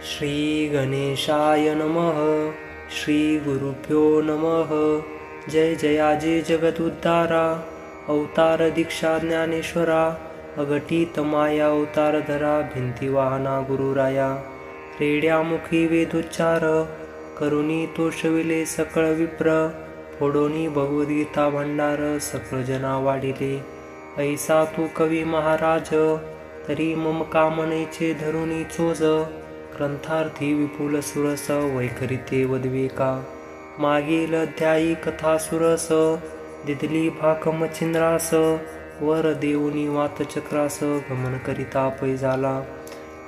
श्री गणेशाय नमः. श्री गुरुभ्यो नमः. जय जयाजी जगदुद्धारा, अवतार दीक्षा ज्ञानेश्वरा, अघटित माया अवतार धरा, भिंती वाहना गुरुराया. रेड्यामुखी वेदोच्चार, करुणी तोषविले सकळ विप्र, फोडोनी भगवद्गीता भंडार, सकळ जना वाढिले. ऐसा तू कवी महाराज, तरी मम कामनेचे धरुणी चोज, ग्रंथार्थी विपुल सुरस, वैखरिते वदविका. मागील अध्यायी कथा सुरस, दिदली भाक मच्छिंद्रास, वर देऊनी वातचक्रास, गमन करिता पै झाला.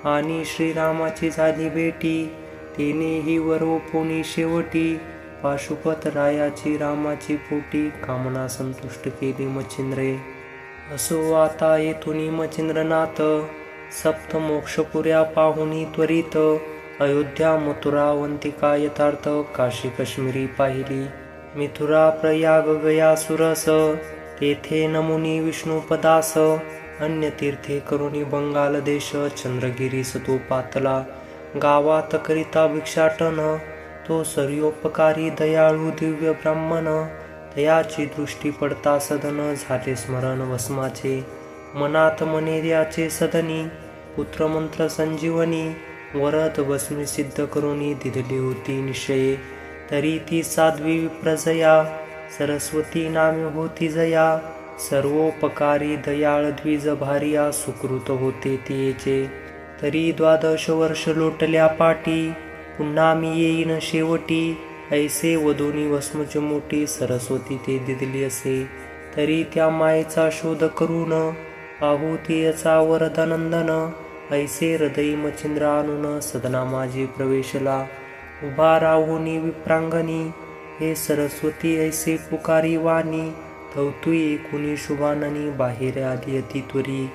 आणि श्रीरामाची झाली भेटी, तेनेही वर ओपोनी शेवटी, पाशुपत रायाची रामाची पोटी, कामना संतुष्ट केली मच्छिंद्रे. असो आता येथुनी मच्छिंद्रनाथ, सप्त मोक्षपुऱ्या पाहुनी त्वरित, अयोध्या मथुरा वंतिका यथार्थ, काशी काश्मीरी पाहिली. मिथुरा प्रयाग गया सुरस, तेथे नमुनी विष्णुपदास, अन्य तीर्थे करुणी बंगाल देश, चंद्रगिरीस तो पातला. गावात करिता भिक्षाटन, तो सर्योपकारी दयाळू दिव्य ब्राह्मण, तयाची दृष्टी पडता सदन, झाले स्मरण भस्माचे. मनात मनेर्याचे सदनी, पुत्रमंत्र संजीवनी, वरद भस्मी सिद्ध करुणी, दिदली होती निश्चये. तरी ती साध्वी विप्रजया, सरस्वती नामे होती जया, सर्वोपकारी दयाळ द्विज भारिया, सुकृत होते तिचे. तरी 12 वर्ष लोटल्या पाटी, पुन्हा मी येईन शेवटी, ऐसे वधूनी भस्मची मोठी, सरस्वती ते दिदली असे. तरी त्या मायेचा शोध करून, पाहू तिचा वरदानंदन, ऐसे हृदयी मच्छिंद्र आणून, सदना माझी प्रवेशला. उभा राहुनी विप्रांगणी, हे सरस्वती ऐसे पुकारी वाणी, धवतुये कुणी शुभाननी, बाहेर आली अति त्वरी.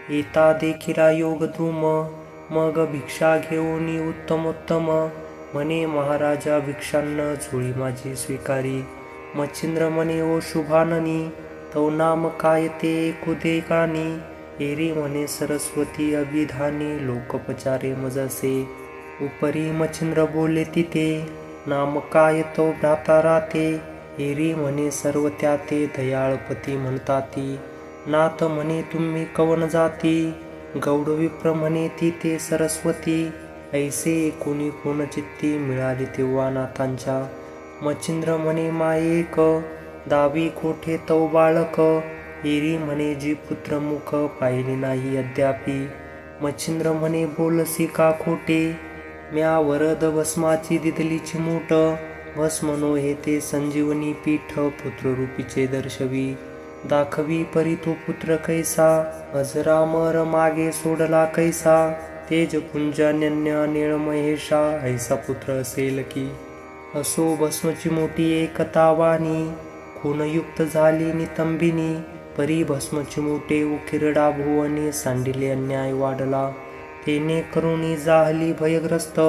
येता देखिला योग द्रुम, मग भिक्षा घेऊनी उत्तमोत्तम, म्हणे महाराजा भिक्षान्न, झोळी माझी स्वीकारी. मच्छिंद्र म्हणे ओ शुभाननी, तव नाम काय ते कुदे कानी, एरी म्हणे सरस्वती अभिधानी, लोकपचारे मजसे. उपरी मच्छिंद्र बोले तिथे, नाम काय तो भ्राता राते, एरी म्हणे सर्व त्याते, दयाळपती म्हणताती. नाथ म्हणे तुम्ही कवन जाती, गौड विप्र म्हणे तिथे सरस्वती, ऐसे कोणी कोण चित्ती, मिळाली तेव्हा नाथांच्या. मच्छिंद्र म्हणे मायेक, दावी कोठे तव बाळक, एरी म्हणे जी पुत्रमुख, पाहिले नाही अद्यापी. मच्छिंद्र म्हणे बोलसी का खोटे, म्या वरद भस्माची दिदलीची मूठ, भस्म नो हे ते संजीवनी पीठ, पुत्ररूपीचे दर्शवी. दाखवी परी तो पुत्र कैसा, अजरामर मागे सोडला कैसा, तेज पुंजान्य निळ महेशा, ऐसा पुत्र असेल की. असो भस्मची मोठी एकता वाणी, खूनयुक्त झाली नितंबिनी, परी भस्मची मोठे उकिरडा भुवनी, सांडिले अन्याय वाढला. तेने करुणी जाहली भयग्रस्त,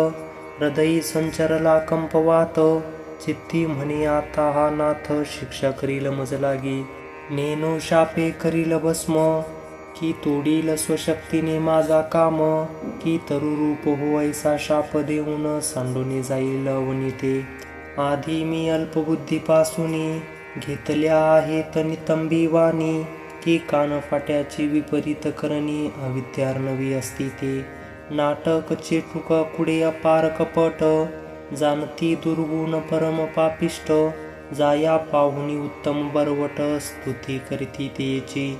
हृदयी संचरला कंपवात, चित्ती म्हणे आता हा नाथ, शिक्षा करील मज लागी. नेनो शापे करील भस्म, की तोडील स्वशक्तीने माझा काम, की तरुरूप हो ऐसा शाप देऊन, सांडून जाईल वनिते. आधी मी अल्पबुद्धीपासूनी, घेतल्या आहेत नितंबी वाणी, की कानफाट्याची विपरीत करणी, अविद्यार्णवी असती ते. नाटक चेटुक कुडे अपार कपट, जाणती दुर्गुण परम पापिष्ट, जाया पाहुनी उत्तम बरवट, स्तुती करीती तेची.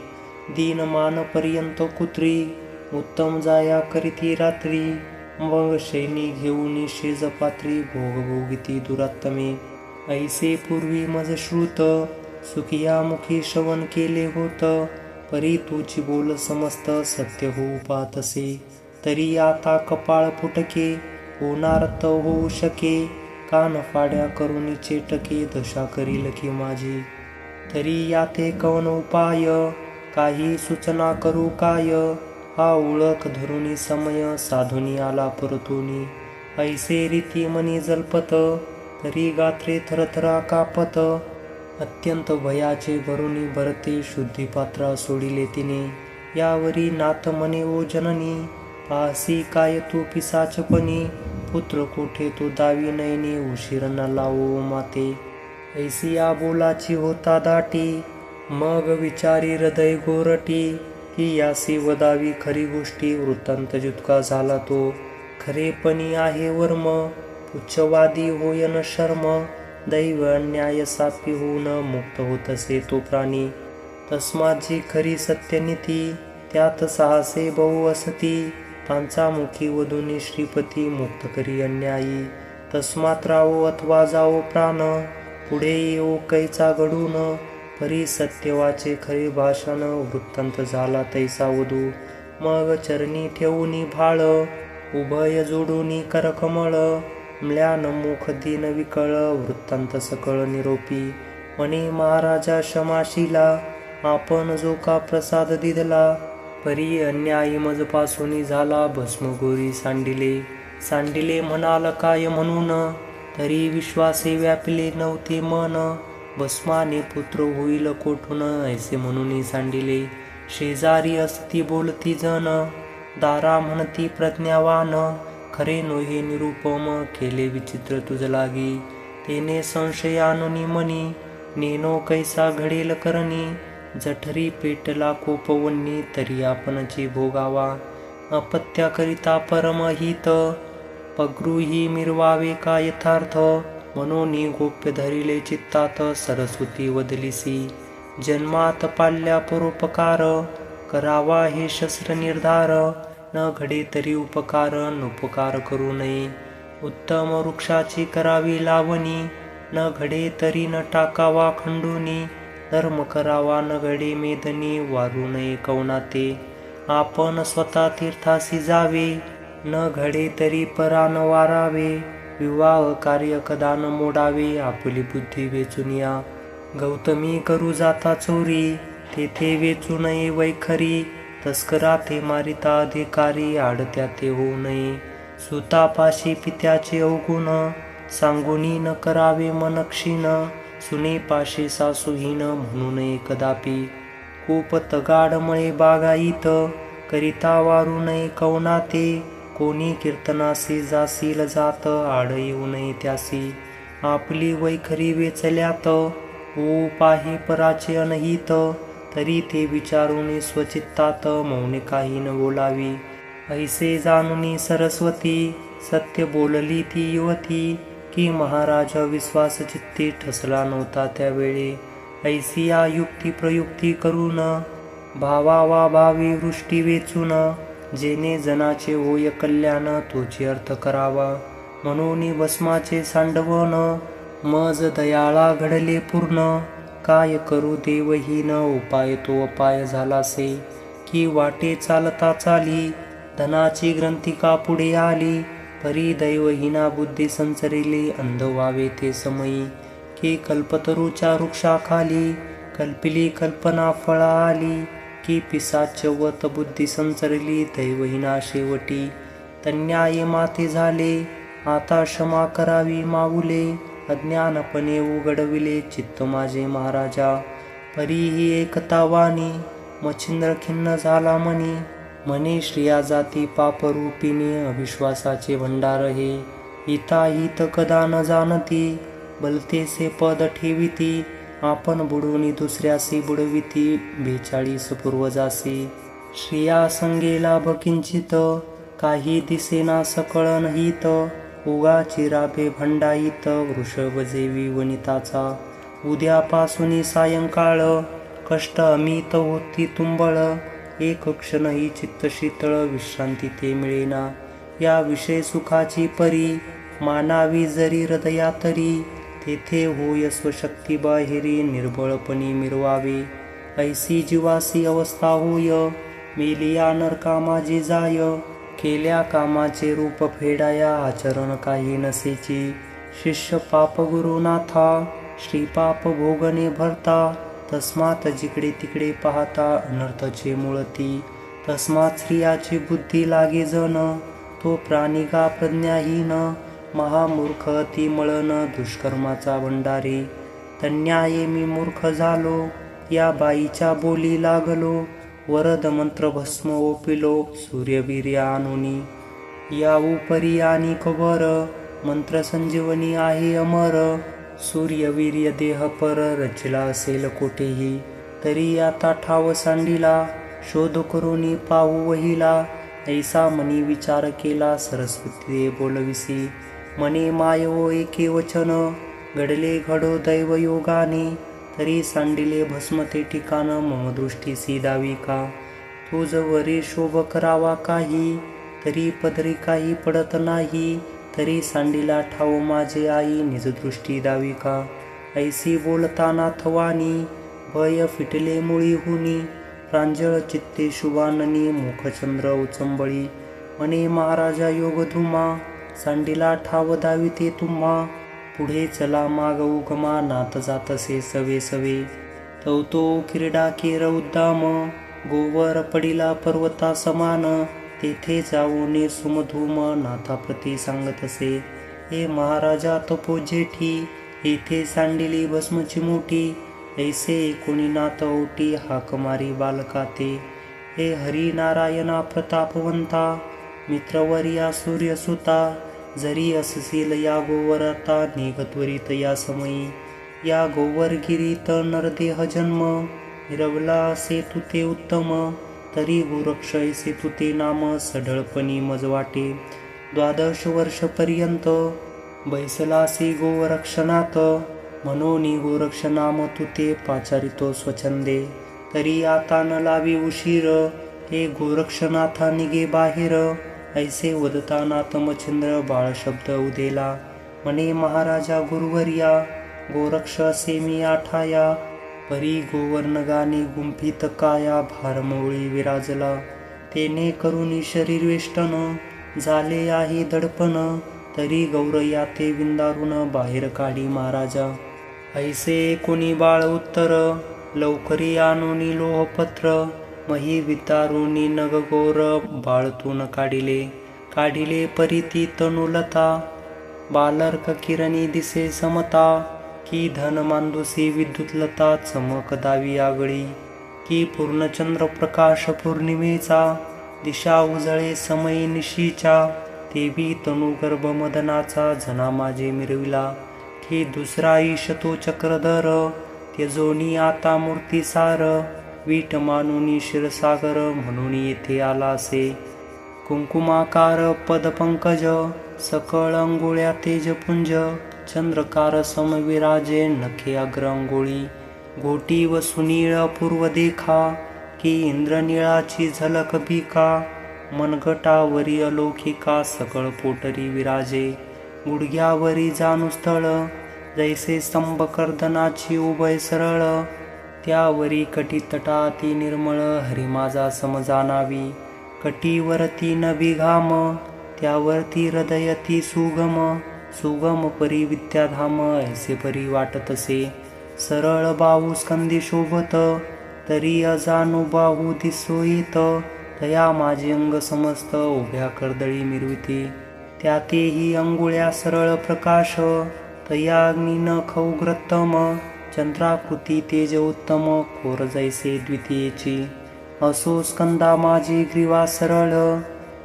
दीनमान पर्यंत कुत्री, उत्तम जाया करीती रात्री, मग शैनी घेऊन शेज पात्री, भोग भोगिती दुरात्तमे. ऐसे पूर्वी मज श्रुत, सुखिया मुखी श्रवण केले होत, परी तुची बोल समस्त, सत्य होऊ पाहतसे. तरी आता कपाळ फुटके, होणार त होऊ शके, कान फाड्या करुणी चेटके, दशा करील की माझी. तरी याते कवन उपाय, काही सूचना करू काय, हा ओळख धरुनी समय, साधुनी आला परतुनी. ऐसे रीती मनी जल्पत, तरी गात्रे थरथरा कापत, अत्यंत भयाचे भरुनी भरते, शुद्धी पात्रा सोडिले तिने. यावरी नाथ म्हणे ओ जननी, पाहसी काय तू पिसाचपणी, पुत्र कोठे तो दावी नयने, उशीर न लावो माते. ऐसी या बोलाची होता दाटी, मग विचारी हृदय गोरटी, की यासी वदावी खरी गोष्टी, वृत्तांत जितका झाला तो खरेपणी आहे वर्म. उच्चवादी होय न शर्म, दैव अन्याय सापी होऊन, मुक्त होतसे तो प्राणी. तस्मात जी खरी सत्यनीती, त्यात साहसे बहु असती, त्यांचा मुखी वधूनी श्रीपती, मुक्त करी अन्यायी. तस्मात राहो अथवा जाओ प्राण, पुढे येऊ कैचा घडून, परी सत्यवाचे खरे भाषण, वृत्तांत झाला तैसा वधू. मग चरणी ठेवूनी भाळ, उभय जोडूनी करकमळ, म्ल्यान मुख दिन विकळ, वृत्तांत सकळ निरोपी. म्हणे महाराजा क्षमाशीला, आपण जो का प्रसाद दिदला, परी अन्यायी मजपासून झाला, भस्म गोरी सांडिले. सांडिले म्हणाल काय म्हणून, तरी विश्वासे व्यापिले नव्हते मन, भस्माने पुत्र होईल कोठून, ऐसे म्हणून सांडिले. शेजारी असती बोलती जन, दारा म्हणती प्रज्ञावान, खरे नोहे निरुपम, केले विचित्र तुझ लागी. तेने संशयानुनी मनी, नेनो कैसा घडेल करणी, जठरी पेटला कोपवन्नी, तरी आपणची भोगावा. अपत्याकरिता परमहित, पगृही मिरवावे का यथार्थ, म्हणून गोप्य धरिले चित्तात, सरस्वती वदलिसी. जन्मात पाल्या परोपकार, करावा हे शस्त्र निर्धार, न घडे तरी उपकार, नुपकार करू नये. उत्तम वृक्षाची करावी लावणी, न घडे तरी न टाकावा खंडूनी, धर्म करावा न घडे मेदनी, वारू नये कवनाते. आपण स्वतः तीर्थासी जावे, न घडे तरी परान वारावे, विवाह कार्य कदा न मोडावे, आपली बुद्धी वेचून या. गौतमी करू जाता चोरी, तेथे वेचू नये वैखरी, तस्करा ते मारिता अधिकारी, आडत्या ते होऊ नये. सुतापाशी पित्याचे अवगुण, सांगुनी न करावे मन क्षीण, सुनेपाशी सासूहीन, म्हणू नये कदापि. खूप तगाडमळे बागायीत, करिता वारू नये कवनाते, कोणी कीर्तनासी जासील जात, आड येऊ नये त्यासी. आपली वैखरी वेचल्यात, ओ पाही पराचे अनहित, तरी ते विचारुनी स्वचित्तात, मौने काही न बोलावी. ऐसे जाणुनी सरस्वती, सत्य बोलली ती युवती, की महाराज विश्वास चित्ती, ठसला नव्हता त्यावेळे. ऐसी या युक्ती प्रयुक्ती करून, भावावा भावी वृष्टी वेचून, जेणे जनाचे होय कल्याण, तोची अर्थ करावा. म्हणून भस्माचे सांडवण, मज दयाळा घडले पूर्ण, काय करू देवहीन, उपाय तो अपाय झालासे. की वाटे चालता चाली, धनाची ग्रंथिका पुढे आली, परी दैवहीना बुद्धी संचरिली, अंध व्हावे ते समयी. की कल्पतरूच्या वृक्षाखाली, कल्पिली कल्पना फळा आली, की पिसाच्यवत बुद्धी संचरली, दैवहीना शेवटी. तन्याये माते झाले, आता क्षमा करावी माऊले, अज्ञानपणे उघडविले चित्त माझे महाराजा. परीही एकता वाणी, मच्छिंद्र खिन्न झाला मनी, म्हणे श्रिया जाती पापरूपिणी, अविश्वासाचे भंडार हे. हिताहित कदा न जाणती, बलतेसे पद ठेविती, आपण बुडवणी दुसऱ्यासी बुडविती, 42 पूर्वजासी. श्रिया संगेला भकिंचित, काही दिसेना सकळ नहित, उगाची राबे भंडाईत, वृषभ जेवी वनिताचा. उद्यापासून सायंकाळ, कष्ट अमित होती तुंबळ, एक क्षणही चित्त शीतळ, विश्रांती ते मिळेना. या विषय सुखाची परी, मानावी जरी हृदयातरी, तेथे होय स्वशक्ती बाहेरी, निर्बळपणी मिरवावे. ऐसी जीवासी अवस्था होय, मेलिया नरका माझी जाय, केल्या कामाचे रूप फेडाया, आचरण काही नसेची. शिष्य पाप गुरुनाथा, श्रीपाप भोगणे भरता, तस्मात जिकडे तिकडे पाहता, अनर्थचे मुळती. तस्मात स्त्रियाची बुद्धी लागे जन, तो प्राणिका प्रज्ञाहीन, महामूर्ख अति मळन, दुष्कर्माचा भंडारी. तन्याये मी मूर्ख झालो, या बाईच्या बोली लागलो, वरद मंत्र भस्म ओपिलो सूर्यवीर्य आणुनी. या उपरी आणि कवर मंत्र संजीवनी आहे अमर. सूर्यवीर्य देह पर रचला असेल कोठेही, तरी आता ठाव सांडिला शोध करुनी पाहू वहिला. ऐसा मनी विचार केला सरस्वती बोलविसी. मने मायो एके वचन घडले घडो दैव योगाने. तरी सांडिले भस्म ते ठिकाण मम दृष्टीसी दावी का. तुझ वरी शोभ करावा काही, तरी पदरी काही पडत नाही. तरी सांडिला ठाव माझे आई निज दृष्टी दावी का. ऐसी बोलताना थवानी भय फिटले मुळी हुनी. प्रांजळ चित्ते शुभाननी मुखचंद्र उचंबळी. मने महाराजा योग धुमा सांडिला ठाव दाविते तुम्हा. पुढे चला माग उगमा नात जातसे सवे सवे. तवतो क्रीडा केर उद्दाम गोवर पडिला पर्वता समान. तेथे जाऊने सुमधूम नाथाप्रती सांगतसे. हे महाराजा तपो जेठी येथे सांडिली भस्मची मोठी. ऐसे कोणी नाथ ओटी हाक मारी बालका ते. हे हरी नारायणा प्रतापवंता मित्रवर्या सूर्यसुता. जरी असशील या गोवरता निघत्वरित या समयी. या गोवरगिरीत नरदेह जन्म मिरवला असे तुते उत्तम. तरी गोरक्ष ऐसे तुते नाम सढळपणी मज वाटे. 12 वर्षपर्यंत बैसलासी गोरक्षणात. म्हणून गोरक्ष नाम तुते पाचारितो स्वच्छंदे. तरी आता न लावी उशीर हे गोरक्षनाथा निघे बाहेर. ऐसे वदताना तमचंद्र बाळ शब्द उदेला. म्हणे महाराजा गुरुवर्या गोरक्ष असे मी आठाया. परी गोवर्ण गाणे गुंफित काया भारमोळी विराजला. तेने करुणी शरीर वेष्टन झाले आहे दडपण. तरी गौरया ते विंदारून बाहेर काढी महाराजा. ऐसे कोणी बाळ उत्तर लवकरी आणूनी लोहपत्र. मही वितारुनी नग गौर बाळतून काढिले. काढिले परिती तनुलता बालर्क किरणी दिसे समता. की धन मांदुसी विद्युतलता चमक दावी आगळी. की पूर्णचंद्र प्रकाश पौर्णिमेचा दिशा उजळे समयी निशीच्या. तेवी तनु गर्भ मदनाचा जना माझे मिरविला. की दुसरा ईश तो चक्रधर त्यजोनी आता मूर्तीसार. वीट मानुनी क्षीरसागर म्हणून येथे आला असे. कुंकुमाकार पदपंकज सकळ अंगोळ्या तेजपुंज. चंद्रकार समविराजे नखे अग्र अंगोळी. गोटी व सुनीळ पूर्व देखा. की इंद्रनीळाची झलक भिका. मनगटावरी अलौकिका सकळ पोटरी विराजे. गुडघ्यावरी जाणू स्थळ जैसे स्तंभ कर्दनाची उभय सरळ. त्यावरी कटी तटाती निर्मळ हरी माझा समजानावी. कटीवरती नभी घाम त्यावरती हृदयती सुगम. सुगम परी विद्याधाम ऐसे परी वाटतसे. सरळ बाहू स्कंदी शोभत तरी अजानु बाहू दिसो येत. तया माझे अंग समस्त उभ्या कर्दळी मिरविते. त्यातेही अंगुळ्या सरळ प्रकाश. तया अग्नि नख उग्रतम. चंद्राकृती तेज उत्तम कोर जैसे द्वितीयेची. असो स्कंदा माझी ग्रीवा सरळ.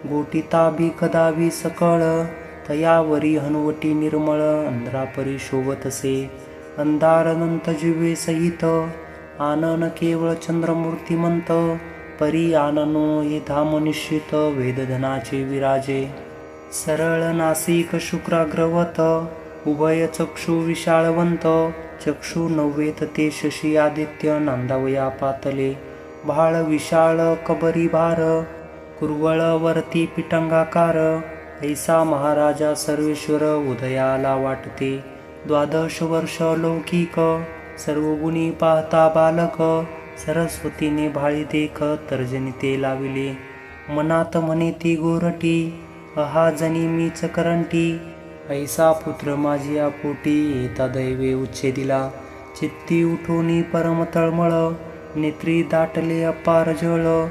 गोटिता भी कदावी सकळ. तयावरी हनुवटी निर्मळ अंधारापरी शोभतसे. अंधार अनंत जिवे सहित आनन केवळ चंद्रमूर्तिमंत. परी आननो हे धाम निश्चित वेदधनाचे विराजे. सरळ नासिक शुक्राग्रवत उभय चक्षु विशाळवंत. चक्षु नव्वेत ते शशी आदित्य नांदावया पातले. भाळ विशाळ कबरी भार कुरवळ वरती पिटंगाकार. ऐसा महाराजा सर्वेश्वर उदयाला वाटते. 12 वर्ष लौकिक सर्वगुणी पाहता बालक. सरस्वतीने भाळी देख तर्जनी ते लाविले. मनात म्हणे ती गोरटी अहा जनी मीच करंटी. ऐसा पुत्र माझी पोटी येता दैवे उच्छेदिला. चित्ती उठोनी परम तळमळ नेत्री दाटले अपार जळ.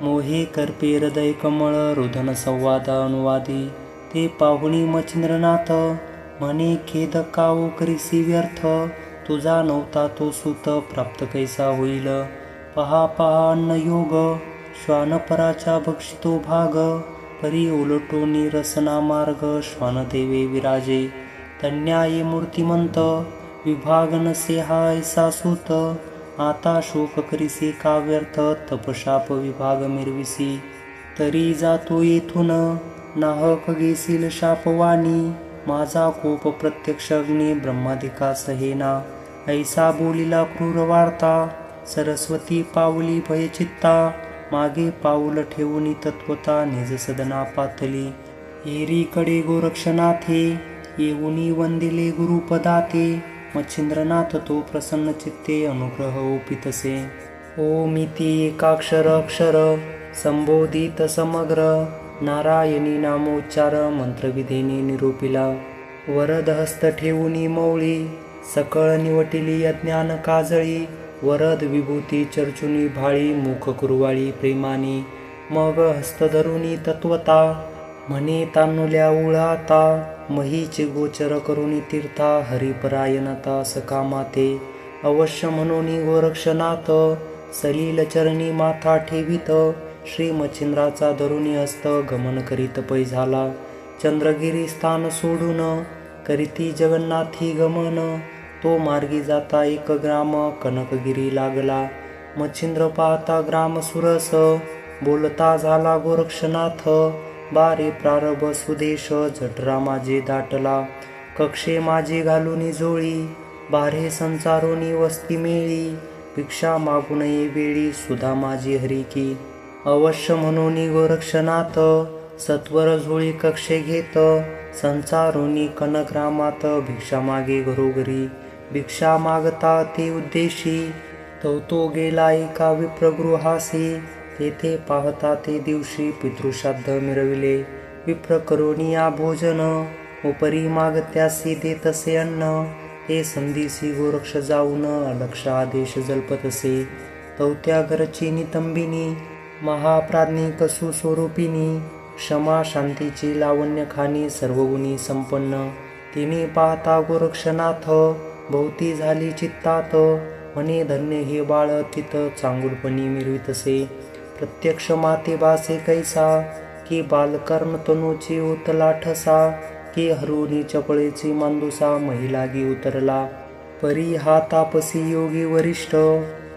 मोहे करपे हृदय कमळ रुदन संवाद अनुवादी. ते पाहुणी मचिंद्रनाथ म्हणे खेद कावो करीसी व्यर्थ. तुझा नव्हता तो सूत प्राप्त कैसा होईल. पहा पहा अन्न योग, श्वानपराचा भक्षितो भाग, परी उलटोनी रसना मार्ग, श्वानदेवे विराजे. तन्याये मूर्तिमंत, विभाग नसे हा ऐसा सूत, आता शोक करीसी का व्यर्थ, तपशाप विभाग मिरविसी. तरी जातो येथून, नाहक घेसील शापवाणी, माझा कोप प्रत्यक्ष अग्नी, ब्रह्मादिका सहेना. ऐसा बोलिला क्रूर वार्ता, सरस्वती पावली भयचित्ता, मागे पाऊल ठेवून तत्वता, निज सदना पातली. एरीकडे गोरक्षनाथे, येऊनी वंदिले गुरुपदाते, मच्छिंद्रनाथ तो प्रसन्न चित्ते, अनुग्रह ओपितसे. ओमिती एकाक्षर अक्षर, संबोधित समग्र, नारायणी नामोच्चार, मंत्रविधेने निरूपिला. वरद हस्त ठेवूनी मौळी, सकळ निवटिली अज्ञान काजळी, वरद विभूती चर्चुनी भाळी, मुख कुरवाळी प्रेमाने. मग हस्त धरुनी तत्वता, म्हणे तानुल्या उळाता, महीचे गोचर करुनी तीर्था, हरिपरायणता सकामाते. अवश्य म्हणून गोरक्षनाथ, सलील चरणी माथा ठेवित, श्री मच्छिंद्राचा धरुणी हस्त, गमन करीत पै झाला. चंद्रगिरी स्थान सोडून, करीती जगन्नाथी गमन, तो मार्गी जाता एक ग्राम, कनकगिरी लागला. मच्छिंद्र पाहता ग्राम सुरस, बोलता झाला गोरक्षनाथ, बारे प्रारभ सुदेश, जठरा माझे दाटला. कक्षे माझे घालून जोळी, बारे संचारोनी वस्ती मेळी, भिक्षा मागू नये वेळी, सुधा माझी हरिकी. अवश्य म्हणून गोरक्षनाथ, सत्वर झोळी कक्षे घेत, संचारोनी कनग्रामात, भिक्षा मागे घरोघरी. भिक्षा मागता ते उद्देशी, तो गेला एका विप्रगृहासी, तेथे पाहता ते दिवशी, पितृश्राद्ध मिरविले. विप्र करोनिया भोजन, उपरी मागत्यासी देतसे अन्न, ते संधीसी गोरक्ष जाऊन, अलक्ष आदेश जल्पतसे. तवत्या घरची नितंबिनी, महाप्राज्ञिक सुस्वरूपिणी, क्षमा शांतीची लावण्य खाणी, सर्वगुणी संपन्न. तिने पाहता गोरक्षनाथ, भोवती झाली चित्तात, म्हणे धन्य हे बाळ तित, चांगुलपणी मिरवितसे. प्रत्यक्ष माते बासे कैसा, की बालकर्ण तनूची उतला ठसा, की हरुणी चपळेची मांदुसा, महिलागी उतरला. परी हा तापसी योगी वरिष्ठ,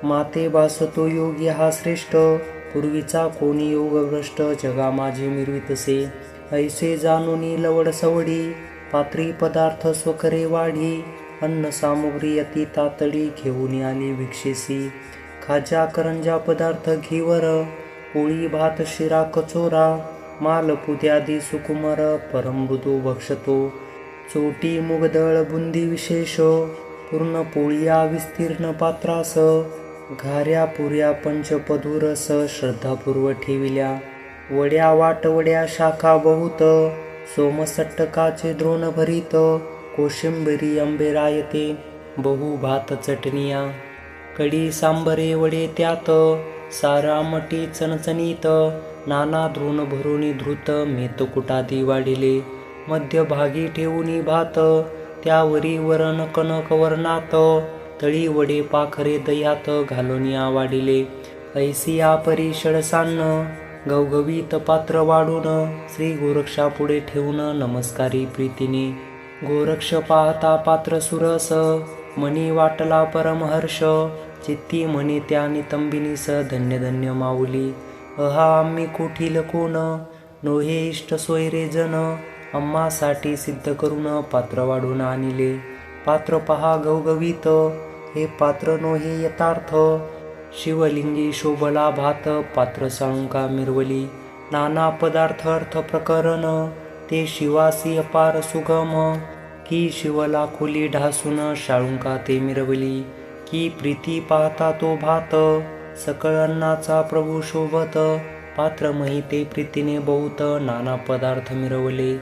माते बासतो योगी हा श्रेष्ठ, पूर्वीचा कोणी योगभ्रष्ट, जगा माझे मिरवितसे. ऐसे जाणूनी लवड सवडी, पात्री पदार्थ स्वकरे वाढी, अन्न सामुग्री अति तातडी, घेऊन आली भिक्षेसी. खाजा करंजा पदार्थ घीवर, पोळी भात शिरा कचोरा, मालपुद्यादी सुकुमर, परमृदू भक्षतो. चोटी मुगदळ बुंदी विशेष, पूर्ण पोळिया विस्तीर्ण पात्रास, घाऱ्या पुऱ्या पंचपधुरस, श्रद्धापूर्व ठेविल्या. वड्या वाटवड्या शाखा बहुत, सोमसट्टकाचे द्रोण भरीत, कोशिंबरी आंबेरायते, बहु भात चटणिया. कडी सांबरे वडे त्यात, सारामटी चणचणीत, नाना द्रोण भरुनी धृत, मेतकुटादी वाढिले. मध्यभागी ठेवूनी भात, त्यावरी वरण कनक वर्णात, तळी वडे पाखरे दह्यात, घालूनिया वाढिले. ऐसी आपरी षडसान्न, गवगवीत पात्र वाढून, श्री गोरक्षा पुढे ठेवून, नमस्कारी प्रीतीने. गोरक्ष पाहता पात्र सुरस, मनी वाटला परमहर्ष, चित्ती म्हणे त्या नितंबिनीस, धन्य धन्य माऊली. अहा आम्ही कुठील कोण, नोहे इष्ट सोयरे जन, आम्हासाठी सिद्ध करून पात्र वाढून आणले. पात्र पहा गवगवीत, हे पात्र नोहे यथार्थ, शिवलिंगी शोभला भात, पात्र साळुंका मिरवली. नाना पदार्थ अर्थ प्रकरण, ते शिवासी अपार सुगम, की शिवला खुली ढासून, शाळुंका ते मिरवली. की प्रीती पाहता तो भात, सकळ अन्नाचा प्रभू शोभत, पात्र महिते प्रीतीने बहुत, नाना पदार्थ मिरवले.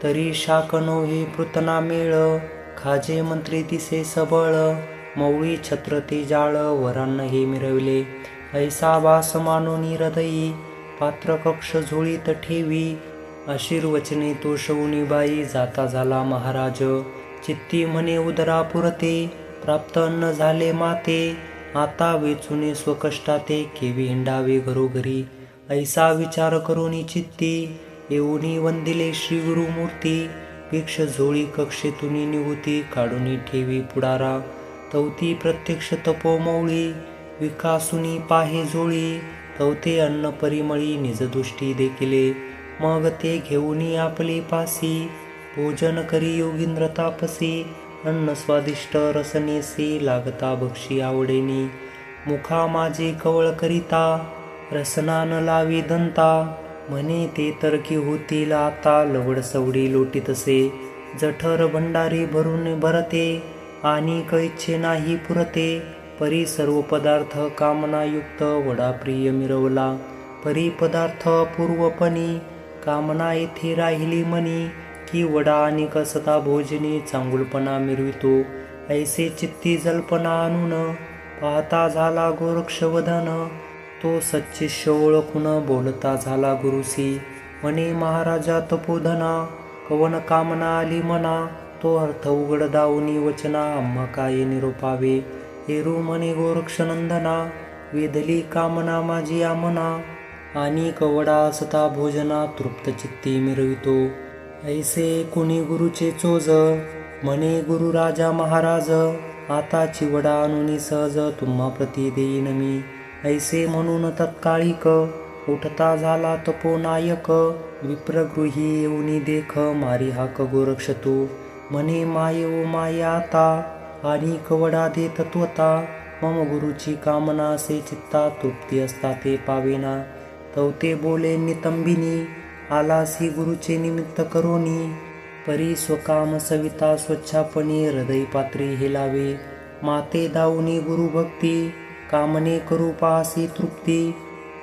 तरी शाक नोहे पृतना मेळ, खाजे मंत्री दिसे सबळ, मौळी छत्र ते जाळ, वरान्न हे मिरवले. ऐसा वास मानोनी हृदयी, पात्र कक्ष झोळीत ठेवी, आशीर्वचने तो शौनी बाई, जाता झाला महाराज. चित्ती म्हणे उदरा पुरते, प्राप्त अन्न झाले माते, आता वेचुने स्वकष्टाते केवी हिंडावे घरोघरी. ऐसा विचार करोनी चित्ती येऊनी वंदिले श्री गुरुमूर्ती. भिक्ष झोळी कक्षेतुनी निवृत्ती काढूनी ठेवी पुडारा. तवती प्रत्यक्ष तपोमौळी विकासुनी पाहे जोळी. तवते अन्न परिमळी निजदृष्टी देखिले. मग ते घेऊनी आपले पासी भोजन करी योगींद्र तापसी. अन्न स्वादिष्ट रसनेसी लागता भक्षी आवडेनी. मुखा माझे कवळ करिता रसना न लावी दंता. म्हणे ते तर की होतील आता लवड सवडी लोटीतसे. जठर भंडारी भरून भरते आणि कैच्छे नाही पुरते. परी सर्व पदार्थ कामनायुक्त वडा प्रिय मिरवला. परी पदार्थ पूर्वपणी कामना येथे राहिली मनी. की वडा आणि कसता भोजनी चांगुलपणा मिरवितो. ऐसे चित्ती जल्पना आणून पाहता झाला गोरक्षवदन. तो सच्चिष्य ओळखून बोलता झाला गुरुसी. म्हणे महाराजा तपोधना कवन कामना आली मना. तो अर्थ उघड दावनी वचना आम्हा काय निरोपावे. हेरू म्हणे गोरक्षनंदना वेदली कामना माझी आमना. आणि कवडा असता भोजना तृप्त चित्ती मिरवितो. ऐसे कुणी गुरुचे चोज म्हणे गुरु राजा महाराज. आता चिवडा आणूनी सहज तुम्हा प्रती देईन मी. ऐसे म्हणून तत्काळिक उठता झाला तपोनायक. विप्रगृही येऊनी देख मारी हाक गोरक्ष तू. म्हणे माये ओ माये आता आणि कवडा दे तत्वता. मम गुरुची कामना असे चित्ता तृप्ती असता ते पावेना. तवते बोले नितंबिनी आलासी गुरुचे निमित्त करोनी. परी स्वकाम सविता स्वच्छापणी हृदय पात्री हेलावे. माते दाऊनी गुरुभक्ती कामने करू पासी तृप्ती.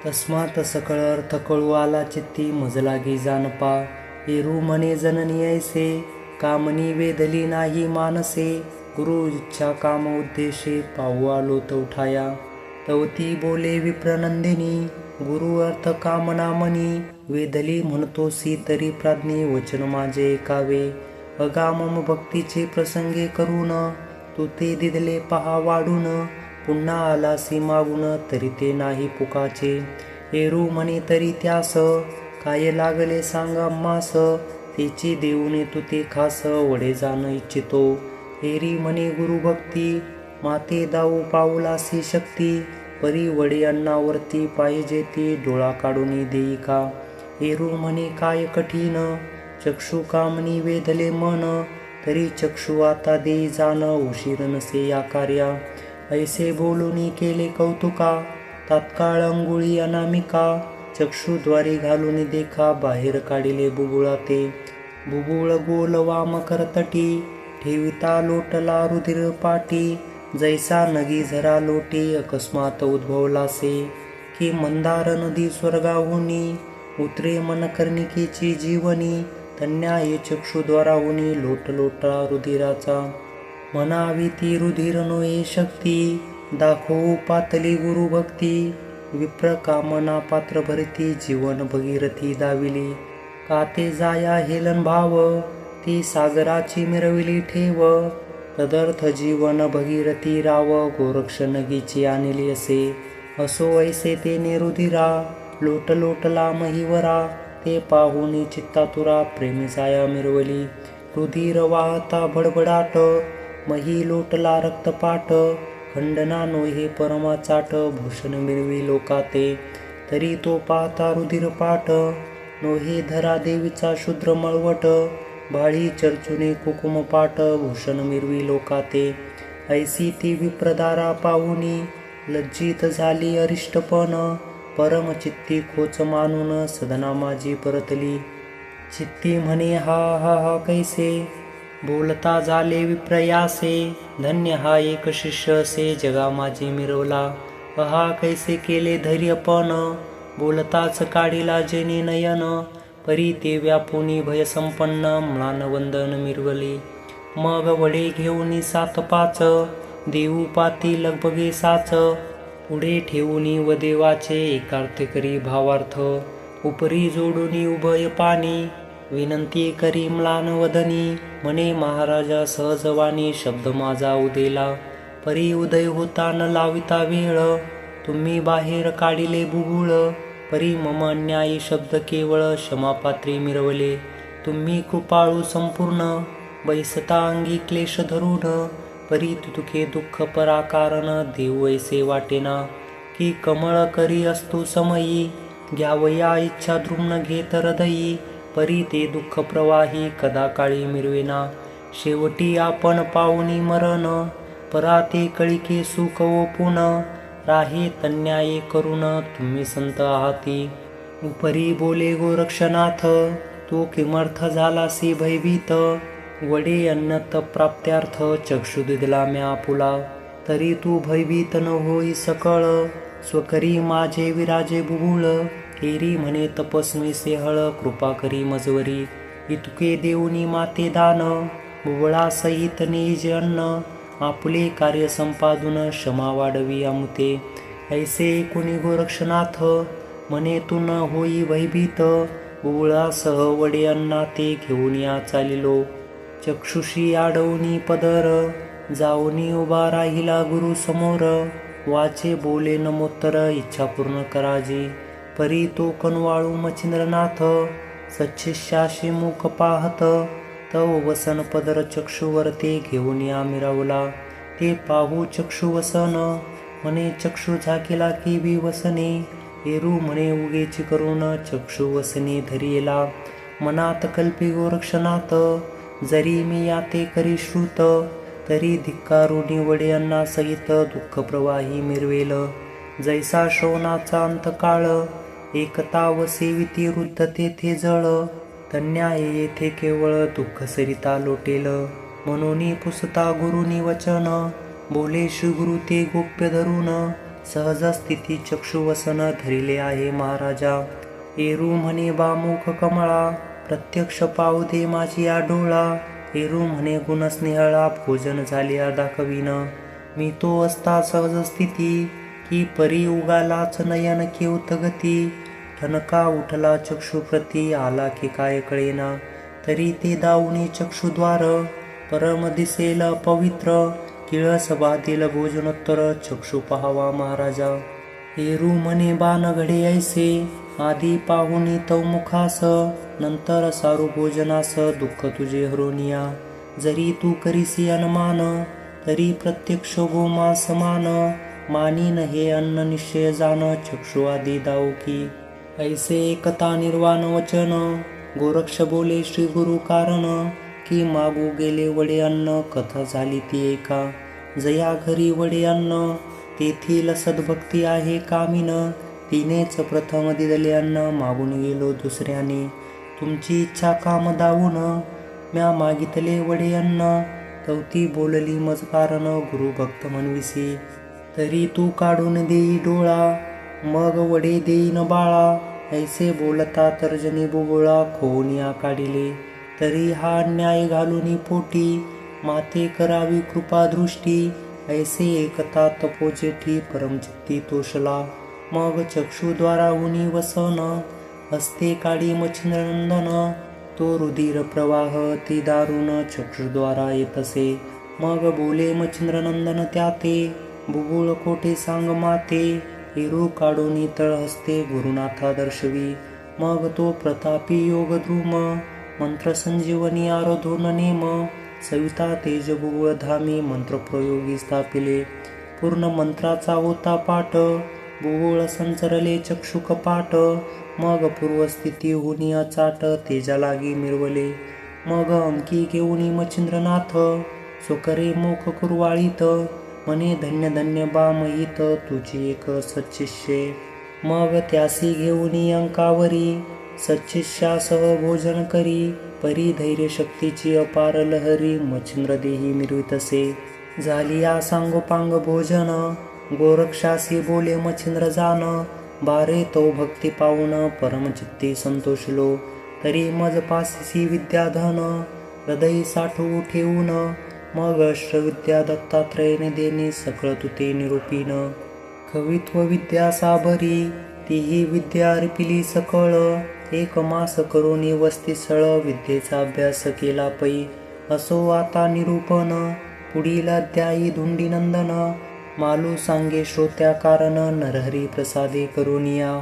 तस्मात सकळ अर्थ कळू आला चित्ती मज लागी जानपा. एरू म्हणे जननी ऐसे कामनी वेदली नाही मानसे. गुरु इच्छा काम उद्देशे पाहू आलो तवठाया. तवती बोले विप्रनंदिनी गुरु अर्थ कामना मनी. वेदली म्हणतोसी तरी प्राज्ञी वचन माझे ऐकावे. अगामम भक्तीचे प्रसंगे करून तू ते दिदले पहा वाढून. पुन्हा आलासी मागून तरी ते नाही पुकाचे. एरू म्हणे तरी त्यास काय लागले सांगा मास. तेची देऊने तू ते खास वडे जाण इच्छितो. एरी म्हणे गुरुभक्ती माते दाऊ पाऊलासी शक्ती. परी वडे अन्नावरती पाहिजे ती डोळा काढून देई का. एरू म्हणे काय कठीण चक्षु कामनी वेधले मन. तरी चक्षु आता देई जाण उशीर नसे या कार्या. ऐसे बोलूनी केले कौतुका तात्काळ अंगुळी अनामिका. चक्षुद्वारे घालून देखा बाहेर काढिले बुबुळा ते. बुबुळ गोल वाम करतटी ठेविता लोटला रुधिर पाटी. जैसा नगी झरा लोटे अकस्मात उद्भवलासे. की मंदार नदी स्वर्गाहुनी उतरे मन कर्णिकेची जीवनी. तन्याये चक्षुद्वाराहुनी लोट लोटा रुधिराचा. म्हणावी ती रुधिर नोये शक्ती दाखवू पातली गुरुभक्ती. विप्र कामना पात्र भरती जीवन भगीरथी दाविली. काते जाया हेलन भाव ती सागराची मिरविली ठेव. तदर्थ जीवन भगीरथी राव गोरक्ष नगीची आणली असे. असो ऐसे ते निरुधिरा लोट लोटला महिवरा. ते पाहुनी चित्तातुरा प्रेमी जाया मिरवली. रुधिर वाहता भडभडाट मही लोटला रक्तपाट. खंडना नोहे परमाचाट भूषण मिरवी लोकाते. तरी तो पाहता रुधिर पाट नोहे धरा देवीचा शूद्र मळवट. भाळी चर्चुने कुकुम पाट भूषण मिरवी लोकाते. ऐसी ती विप्रदारा पाहुनी लज्जित झाली अरिष्टपण. परम चित्ती खोच मानून सदना माझी परतली. चित्ती म्हणे हा हा हा कैसे बोलता झाले विप्रयासे. धन्य हा एक शिष्य असे जगा माझी मिरवला. हा कैसे केले धैर्यपण बोलताच काढिला जेने नयन. परी ते व्यापुनी भयसंपन्न म्लान वंदन मिरवली. मग वडे घेऊनी 7-5 देऊ पाती लगबगे 6. पुढे ठेवूनी व देवाचे एकार्थ करी भावार्थ. उपरी जोडूनी उभय पाणी विनंती करी म्लान वदनी. म्हणे महाराजा सहजवाणी शब्द माझा उदेला. परी उदय होता न लाविता वेळ, तुम्ही बाहेर काढिले बुबुळ, परी मम अन्यायी शब्द केवळ, क्षमापात्री मिरवले, तुम्ही कृपाळू संपूर्ण, बैसता अंगी क्लेश धरून, परी तुतुके दुःख पराकारण, देऊ ऐसे वाटेना, की कमळ करी असतो समयी, घ्यावया इच्छा द्रुम्न घेत हृदयी, परी ते दुःख प्रवाही कदा काळी मिरवेना, शेवटी आपण पाहुनी मरण, परा ते कळिके सुख ओपून, राहे तन्याये करून, तुम्ही संत आहाती, उपरी बोले गोरक्षनाथ, तू किमर्थ झालासी भयभीत, वडे अन्नत प्राप्त्यार्थ चक्षु दिला म्या आपुला, तरी तू भयभीत न होई सकळ, स्वकरी माझे विराजे बुबुळ, एरी म्हणे तपस्वी सेहळ, कृपा करी मजवरी, इतके देऊनी माते दान, बुबळा सहित निज अन्न, आपुले कार्य संपादून क्षमा वाढवी अमुते, ऐसे कुणी गोरक्षनाथ, म्हणे तू न होई भयभीत, बुबुळासह वडे अन्ना ते घेऊन या चालिलो, चक्षुषी आडवणी पदर, जाऊनी उभा राहिला गुरु समोर, वाचे बोले नमोत्तर इच्छा पूर्ण कराजी, परी तो कनवाळू मच्छिंद्रनाथ, सच्छिष्याशी मुख पाहत, तव वसन पदर चक्षुवर ते घेऊन या मिरवला, ते पाहू चक्षु वसन, म्हणे चक्षु झाकिला की बी वसने, एरू म्हणे उगेची करून चक्षु वसने धरियेला, मनात कल्पी गोरक्षनाथ, जरी मी याते करी श्रुत, तरी धिक्कारुणी वडे अन्ना सहित दुःख प्रवाही मिरवेल, जैसा श्रवणाचा अंतकाळ, एकता व सेविती वृद्ध तेथे जळ, तन्याय येथे केवळ दुःख सरिता लोटेल, म्हणून पुसता गुरुनी वचन, बोले श्री गुरु ते गोप्य धरून, सहज स्थिती चक्षुवसन धरिले आहे महाराजा, एरू म्हणे बामुख कमळा, प्रत्यक्ष पाहू दे माझी या डोळा, एरू म्हणे गुणस्नेहळा, भोजन झाले दाखविन, मी तो असता सहज स्थिती, की परी उगालाच नयन केवत गती, ठणका उठला चक्षुप्रती, आला की काय कळेना, तरी ते दावणी चक्षुद्वार, परम दिसेल पवित्र, किळस बाधील भोजनोत्तर, चक्षु पहावा महाराजा, एरू म्हणे बाण घडे ऐसे, आधी पाहुनी तव मुखास, नंतर सारू भोजनास, दुःख तुझे हरोनिया, जरी तू करीसी अनुमान, तरी प्रत्यक्ष गोमा समान, मानीन हे अन्न निश्चय जान, चक्षु आधी दाऊ की, ऐसे एकता निर्वाण वचन, गोरक्ष बोले श्री गुरु कारण, की मागू गेले वडे अन्न, कथा झाली ती एका, जया घरी वडे अन्न, तेथील सद्भक्ती आहे कामीन, तिनेच प्रथम दिले अन्न, मागून गेलो दुसऱ्याने, तुमची इच्छा काम दावून, म्या मागितले वडे अन्न, तवती बोलली मज कारण, गुरु भक्त म्हणविसी, तरी तू काढून देई डोळा, मग वडे देईन बाळा, ऐसे बोलता तर्जनी बुबुळा, खोनिया काढिले, तरी हा अन्याय घालून पोटी, माते करावी कृपा दृष्टी, ऐसे एकता तपोजेठी, परमचित्ती तोषला, मग चक्षुद्वारा उनी वसन, हस्ते काढी मच्छिंद्रनंदन, तो रुधिर प्रवाह ती दारुण चक्षुद्वारा येतसे, मग बोले मच्छिंद्रनंदन त्याते, बुबुळ कोठे सांग माते, एरू काढून तळ हस्ते गुरुनाथा दर्शवी, मग तो प्रतापी योग द्रुम, मंत्र संजीवनी आरोधून नेम, सविता तेज बुबुळ धामी, मंत्र प्रयोगी स्थापिले, पूर्ण मंत्राचा होता पाठ, बुबुळ संचरले चक्षु कपाट, मग पूर्वस्थिती हुनी अचाट, तेजा लागी मिरवले, मग अंकी घेऊनी मच्छिंद्रनाथ, स्वकरे मुख कुरवाळीत, म्हणे धन्य धन्य बामहित, तुझी एक सच्चिष्ये, मग त्यासी घेऊनी अंकावरी, सच्चिष्यासह भोजन करी, परी धैर्य शक्तीची अपार लहरी, मच्छिंद्र देही मिरवितसे, झाली या सांगोपांग भोजन, गोरक्षासी बोले मच्छिंद्र जान, बारे तो भक्ती पावून, परमचित्ती संतोषलो, तरी मज पासिसी विद्याधन, हृदय साठवू ठेवून, मग अष्टविद्या दत्तात्रयने देणे, सकळ तुते निरूपीन, कवित्व विद्या साभरी, तीही विद्या अर्पिली सकळ, एक मास करून वस्ती सळ, विद्येचा अभ्यास केला पै, असो आता निरूपण, पुढील अध्यायी धुंडीनंदन. मालू सांगे श्रोत्या कारण, नरहरी प्रसादे करुनिया.